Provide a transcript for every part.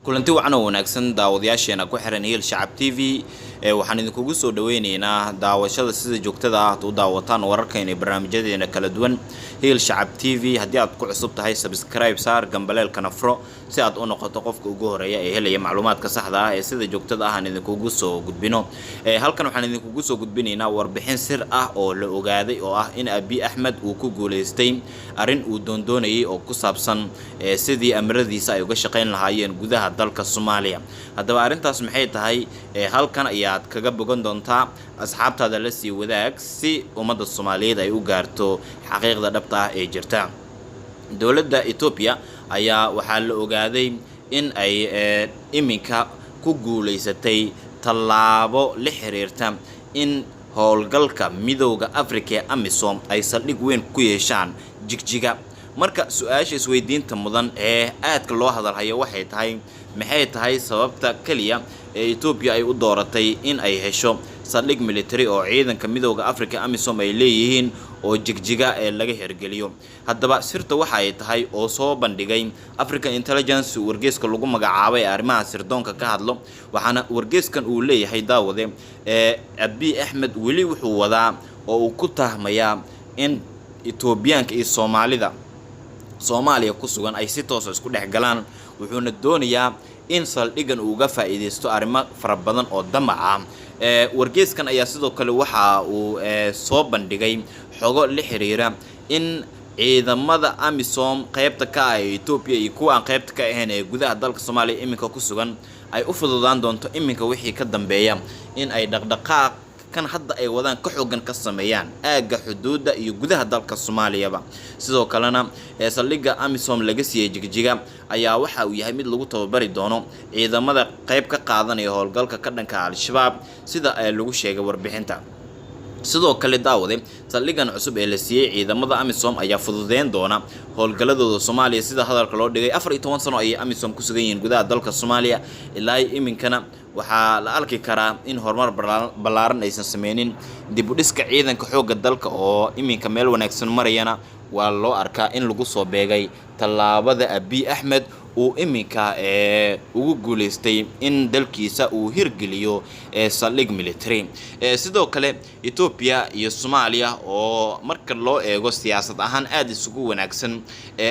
kulanti wacan oo wanaagsan daawadayaasheena ku xiran Hiil Shacab TV waxaan idinkugu soo dhaweyneynaa daawashada sida joogtada ah u daawataan wararkeena iyo barnaamijyadeena kala duwan Hiil Shacab TV haddii aad ku cusub tahay subscribe saar gambaleelkana furo si aad u noqoto qofka ugu horeeya ee helaya macluumaadka saxda ah ee sida joogtada ah aan idinkugu soo gudbino halkan waxaan idinkugu soo gudbinaynaa warbixin sir ah oo la ogaaday oo ah in Abiy Ahmed uu ku guuleystay arin uu doondoonayay oo ku saabsan sidii amradiisa ay uga shaqeyn lahaayeen gudaha dalka Soomaaliya haddaba arintaas maxay tahay halkan ayaad kaga bogan doontaa asxaabtaada la sii wadaag si ummadda Soomaaliyeed ay u gaarto xaqiiqda dhabta ah ee jirta dawladda Ethiopia ayaa waxaa la ogaaday in ay iminka ku guuleysatay tallaabo la xiriirta in howlgalka midowga Afrika ee AMISOM ay saldhig weyn ku yeeshaan jigjiga marka su'aasha isweydiinta mudan ee aadka loo hadalhayo waxay tahay maxay tahay sababta kaliya ee Ethiopia ay u dooratay in ay hesho saldhig military oo ciidanka midowga Afrika AMISOM ay leeyihiin oo jigjiga ee laga hirgeliyo haddaba sirta waxa ay tahay oo soo bandhigay African Intelligence wargeyska lagu magacaabay arrimaha sirdoonka ka hadlo waxaana wargeyskan uu leeyahay daawade Abiy Ahmed weli wuxuu wadaa oo uu ku tahmayaa in Ethiopiaanka iyo Soomaaliya ku sugan ay si toos ah isku dhex galaan wuxuuna doonayaa in saldhigan uu uga faa'iideysto arrimo fara badan oo damac ah wargeyskan ayaa sidoo kale waxa uu soo bandhigay xogo la xiriira in ciidamada AMISOM qaybta ka ah Ethiopia iyo kuwa aan qaybta ka ahayn ee gudaha dalka Soomaaliya iminka ku sugan ay u fududaan doonto iminka wixii ka dambeeya in ay dhaqdhaqaaq kan hadda ay wadaan ka xooggan ka sameeyaan aaga xuduudda iyo gudaha dalka Soomaaliya sidoo kalena saldhigga AMISOM laga siiyay jigjiga ayaa waxa uu yahay mid lagu tababari doono ciidamada qayb ka qaadanaya howlgalka ka dhanka Al-Shabaab sida ay lagu sheegay warbixinta sidoo kale daawade saldhigan cusub ee la siiyay ciidamada AMISOM ayaa fududeyn doona howlgaladooda Soomaaliya sida hadalka loo dhigay 14 sano ay AMISOM ku sugan yihiin gudaha dalka Soomaaliya ilaa iminkana waxaa la arki karaa in horumar ballaaran aysan sameeynin dib u dhiska ciidanka xoogga dalka oo iminka meel wanaagsan marayana waa loo arkaa in lagu soo beegay tallaabada Abiy Ahmed uu iminka ugu guuleystay in dalkiisa uu hirgeliyo saldhig military sidoo kale Ethiopia iyo Soomaaliya oo marka loo eego siyaasad ahaan aad isugu wanaagsan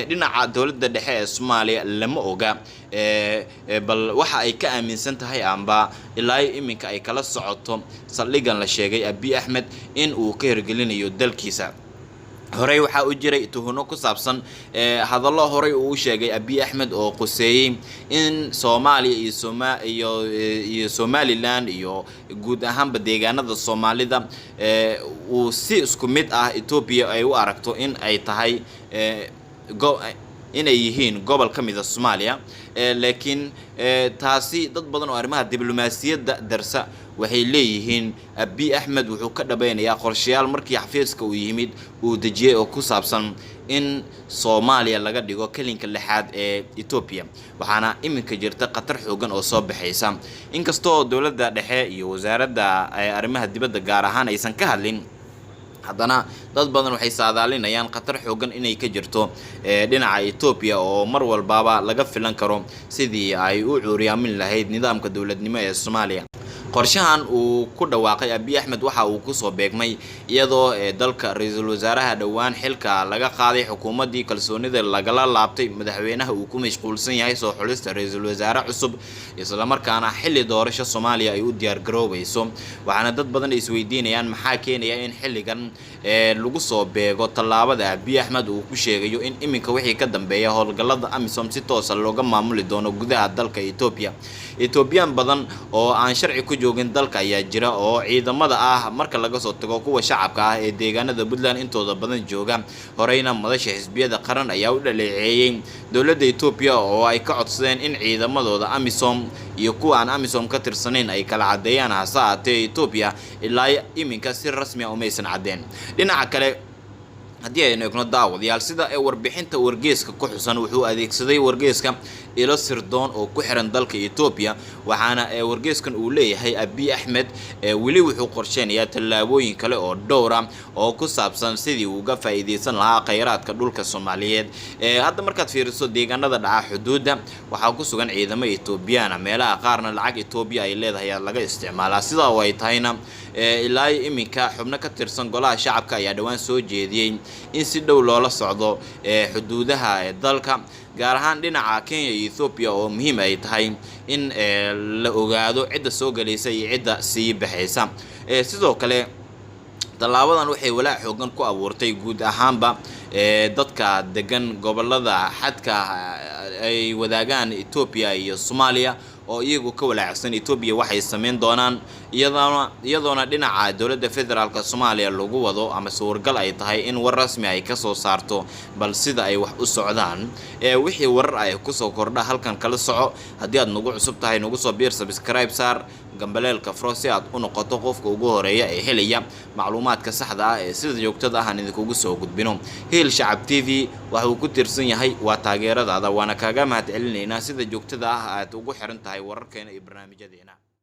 dhinaca dawladda dhexe ee Soomaaliya lama oga bal waxa ay ka aaminsan tahay amba ilaa iminka ay kala socoto saldhigan la sheegay Abiy Ahmed in uu ka hirgelinayo dalkiisa horey waxa uu jiray tuhno ku saabsan hadallo horey uu sheegay Abiy Ahmed oo qoseeyay in Soomaaliya iyo Somaliland iyo guud ahaanba deegaanada Soomaalida uu si isku mid ah Ethiopia ay u aragto in ay tahay inay yihiin gobol ka mid ah Soomaaliya laakiin taasi dad badan oo arrimaha diblomaasiyadda darsa waxay leeyihiin Abiy Ahmed wuxuu ka dhabaynayaa qorshayaal markii xafiiska uu yimid uu dajiyay oo ku saabsan in Soomaaliya laga dhigo kalinka lixaad ee Ethiopia waxaana iminka jirta qatar xoogan oo soo baxaysa inkastoo dawladda dhexe iyo wasaaradda arrimaha dibadda gaar ahaan aysan ka hadlin haddana dad badan waxay saadaalinayaan qatar xoogan inay ka jirto dhinaca Ethiopia oo mar walbaaba laga filan karo sidii ay u cuuriyaamin lahayd nidaamka dawladnimo ee Soomaaliya qorshahan uu ku dhawaaqay Abiy Ahmed waxa uu ku soo beegmay iyadoo dalka ra'iisul wasaaraha dhawaan xilka laga qaaday xukuumadii kalsoonida lagala laabtay madaxweynaha uu ku mashquulsan yahay soo xulista ra'iisul wasaare cusub isla markaana xilli doorasho Soomaaliya ay u diyaar garoobayso waxaana dad badan ay isweydiinayaan maxaa keenaya in xilligan lagu soo beego tallaabada Abiy Ahmed uu ku sheegayo in iminka wixii ka dambeeya howlgalada AMISOM si toos ah looga maamuli doono gudaha dalka Ethiopia Ethiopian badan oo aan sharci ku joogin dalka ayaa jira oo ciidamada ah marka laga soo tago kuwa shacabka ah ee deegaanada Puntland intooda badan jooga horeyna madasha xisbiyada qaran ayaa u dhaleeceeyay dawladda Ethiopia oo ay ka codsadeen in ciidamadooda AMISOM iyo kuwa aan AMISOM ka tirsaneyn ay kala cadeeyaan hasaatee Ethiopia ilaa iminka si rasmi ah uma aysan cadeen dhinaca kale haddii aynu eegno daawadayaal sida ee warbixinta wargeyska ku xusan wuxuu adeegsaday wargeyska ilo sirdoon oo ku xiran dalka Ethiopia waxaana wargeyskan uu leeyahay Abiy Ahmed weli wuxuu qorsheenayaa tallaabooyin kale oo dhowr ah oo ku saabsan sidii uu uga faa'iideysan lahaa kheyraadka dhulka Soomaaliyeed hadda markaad fiiriso deegaanada dhaca xuduudda waxaa ku sugan ciidamo Ethiopian meelaha qaarna lacag Ethiopia ay leedahay laga isticmaalaa sida oo ay tahayna ilaa iminka xubno ka tirsan golaha shacabka ayaa dhawaan soo jeediyay in si dhow loola socdo xuduudaha dalka gaar ahaan dhinaca Kenya iyo Ethiopia oo muhiim ay tahay in la ogaado cidda soo galaysa iyo cidda sii baxaysa sidoo kale talaabadan waxay walaac xoogan ku abuurtay guud ahaanba dadka degan gobolada xadka ay wadaagaan Ethiopia iyo Soomaaliya oo iyagu ka walaacsan Ethiopia waxay sameyn doonaan iyadoona dhinaca dawladda federaalka Soomaaliya lagu wado ama suurgal ay tahay in war rasmi ay ka soo saarto bal sida ay wax u socdaan wixii warar ay ku soo kordha halkan kala soco haddii aad nagu cusub tahay nagu soo biir subscribe saar gambaleelka furo si aad u noqoto qofka ugu horeeya ee helaya macluumaadka saxda ah ee sida joogtada ah aan idinku soo gudbino Hiil Shacab TV waxa uu ku tirsan yahay waa taageeradaada waana kaaga mahadcelinaynaa sida joogtada ah aad ugu xiran tahay wararkeena iyo barnaamijyadeena